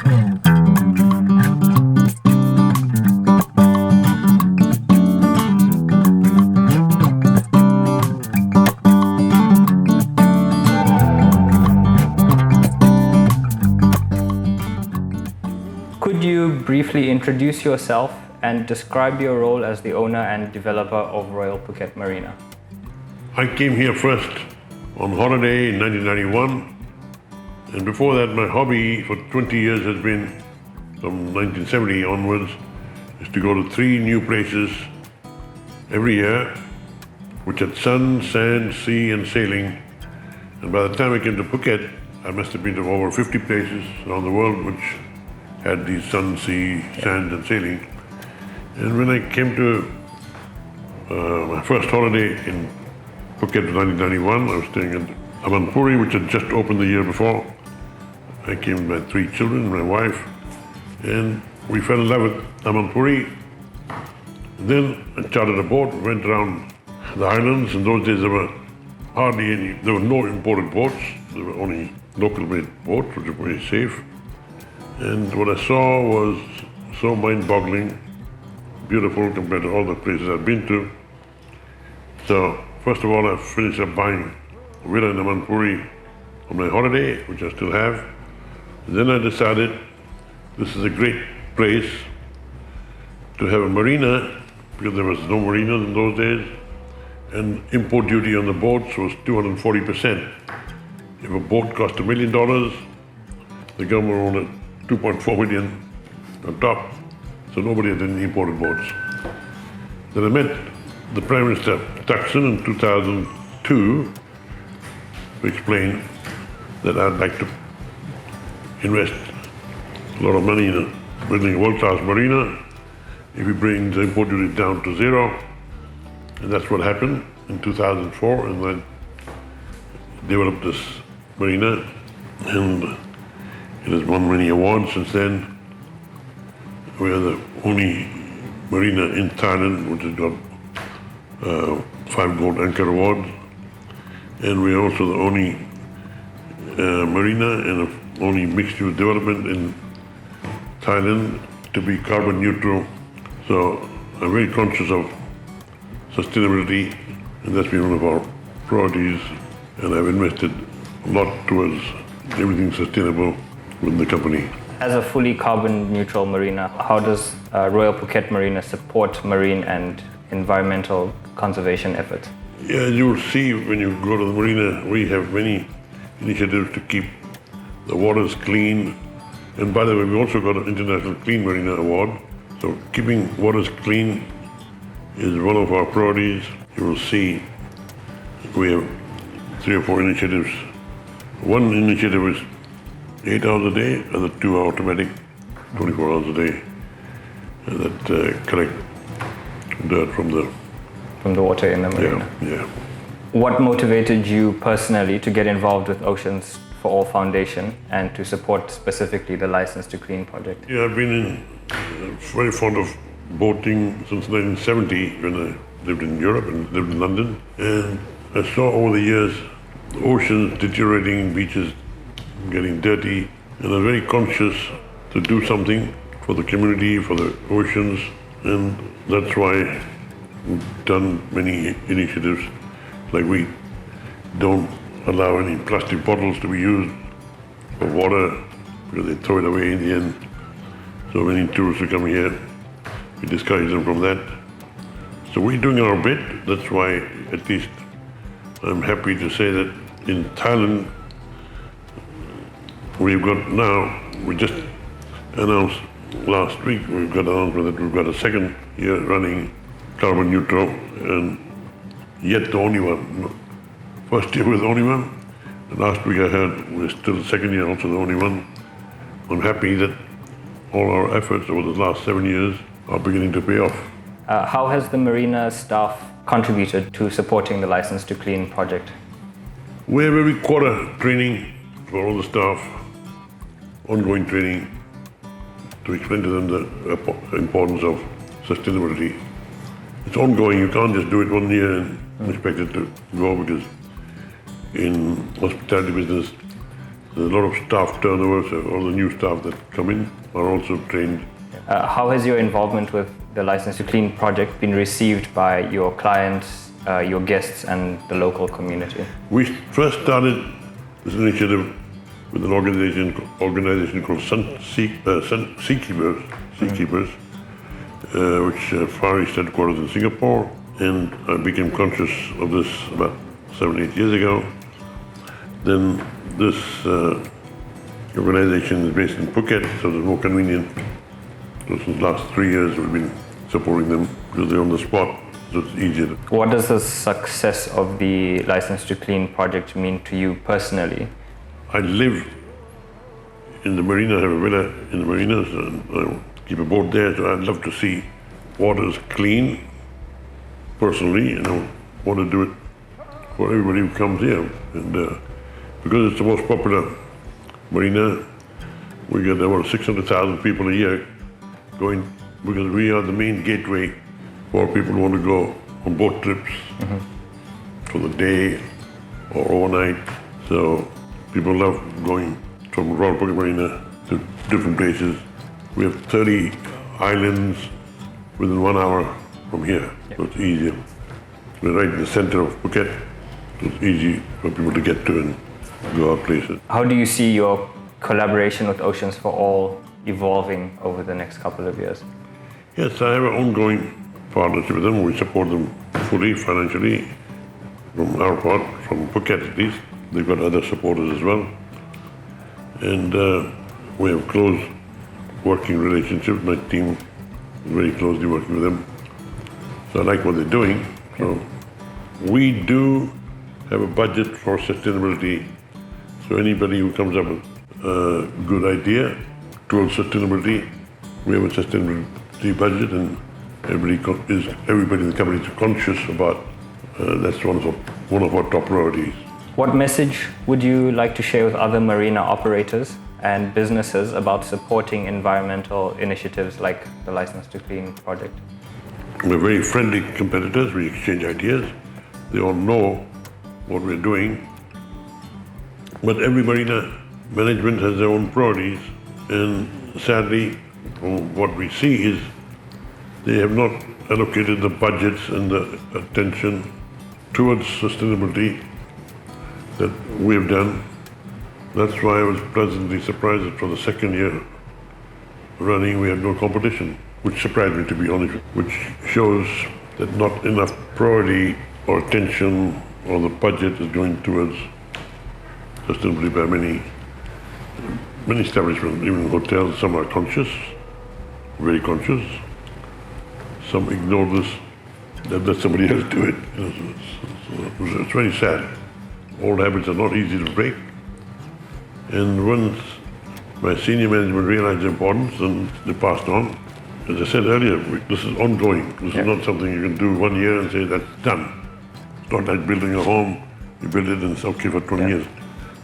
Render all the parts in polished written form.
Could you briefly introduce yourself and describe your role as the owner and developer of Royal Phuket Marina? I came here first on holiday in 1991, and before that my hobby for 20 years has been, from 1970 onwards, is to go to 3 new places every year, which had sun, sand, sea and sailing. And by the time I came to Phuket, I must have been to over 50 places around the world which had these sun, sea, sand and sailing. And when I came to my first holiday in Phuket in 1991, I was staying at Amanpuri, which had just opened the year before. I came with my 3 children, my wife, and we fell in love with Amanpuri. Then I chartered a boat, went around the islands. In those days there were hardly any, there were no imported boats. There were only local-made boats, which were very safe. And what I saw was so mind-boggling, beautiful compared to all the places I've been to. So, first of all, I finished up buying a villa in Amanpuri on my holiday, which I still have. Then I decided this is a great place to have a marina, because there was no marinas in those days, and import duty on the boats was 240%. If a boat cost $1 million, the government owned 2.4 million on top, so nobody had any imported boats. Then I met the Prime Minister Thaksin in 2002 to explain that I'd like to invest a lot of money in building a world-class marina if we bring the import duty down to 0. And that's what happened in 2004, and I developed this marina, and it has won many awards since then. We are the only marina in Thailand which has got 5 gold anchor awards, and we are also the only marina and the only mixed-use development in Thailand to be carbon neutral. So I'm very conscious of sustainability, and that's been one of our priorities, and I've invested a lot towards everything sustainable with the company. As a fully carbon neutral marina, how does Royal Phuket Marina support marine and environmental conservation efforts? Yeah, you will see when you go to the marina, we have many initiatives to keep the waters clean. And by the way, we also got an International Clean Marina Award. So keeping waters clean is one of our priorities. You will see we have 3 or 4 initiatives. One initiative is 8 hours a day, and the 2 are automatic, 24 hours a day, that collect dirt from the water in the marina. Yeah. What motivated you personally to get involved with Oceans for All Foundation and to support specifically the License to Clean project? Yeah, I've been very fond of boating since 1970 when I lived in Europe and lived in London. And I saw over the years the oceans deteriorating, beaches getting dirty, and I'm very conscious to do something for the community, for the oceans, and that's why we've done many initiatives. Like we don't allow any plastic bottles to be used for water because they throw it away in the end. So many tourists who come here, we discourage them from that. So we're doing our bit. That's why at least I'm happy to say that in Thailand, we've got now, we just announced last week, we've got an announcement that we've got a 2nd year running carbon neutral, and yet the only one. First year was the only one, and last week I heard we're still the 2nd year also the only one. I'm happy that all our efforts over the last 7 years are beginning to pay off. How has the marina staff contributed to supporting the License to Clean project? We have every quarter training for all the staff, ongoing training to explain to them the importance of sustainability. It's ongoing. You can't just do it 1 year and expect it to go, because in hospitality business, There's a lot of staff turnover, so all the new staff that come in are also trained. How has your involvement with the License to Clean project been received by your clients, your guests, and the local community? We first started this initiative with an organization called Seakeepers, which Far East headquarters in Singapore, and I became conscious of this about 7-8 years ago. Then this organization is based in Phuket, so it's more convenient. So since the last 3 years, we've been supporting them because they're on the spot, so it's easier. What does the success of the License to Clean project mean to you personally? I live in the marina, I have a villa in the marinas, and I keep a boat there, so I'd love to see waters clean personally, and I want to do it for everybody who comes here. And because it's the most popular marina, we get about 600,000 people a year going, because we are the main gateway for people who want to go on boat trips for the day or overnight. So people love going from Royal Phuket Marina to different places. We have 30 islands within 1 hour from here, so it's easier. We're right in the center of Phuket, so it's easy for people to get to and go out places. How do you see your collaboration with Oceans for All evolving over the next couple of years? Yes, I have an ongoing partnership with them. We support them fully financially from our part, from Phuket at least. They've got other supporters as well. And we have close working relationships. My team is very closely working with them. So I like what they're doing. So we do have a budget for sustainability. So anybody who comes up with a good idea towards sustainability, we have a sustainability budget, and everybody in the company is conscious about that's one of our top priorities. What message would you like to share with other marina operators and businesses about supporting environmental initiatives like the License to Clean project? We're very friendly competitors. We exchange ideas. They all know what we're doing. But every marina management has their own priorities, and sadly, what we see is they have not allocated the budgets and the attention towards sustainability that we have done. That's why I was pleasantly surprised that for the second year running we had no competition, which surprised me, to be honest, which shows that not enough priority or attention or the budget is going towards sustainability by many establishments, even hotels. Some are conscious, very conscious. Some ignore this, let somebody else do it. So it's very sad. Old habits are not easy to break. And once my senior management realized the importance, and they passed on. As I said earlier, this is ongoing. This is not something you can do 1 year and say that's done. It's not like building a home. You build it and it's okay for 20 years.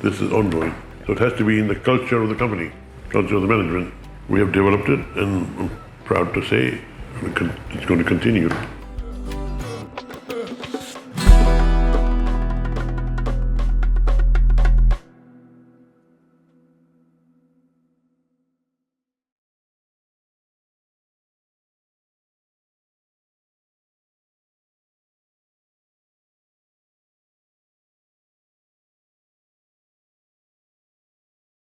This is ongoing. So it has to be in the culture of the company, culture of the management. We have developed it, and I'm proud to say it's going to continue.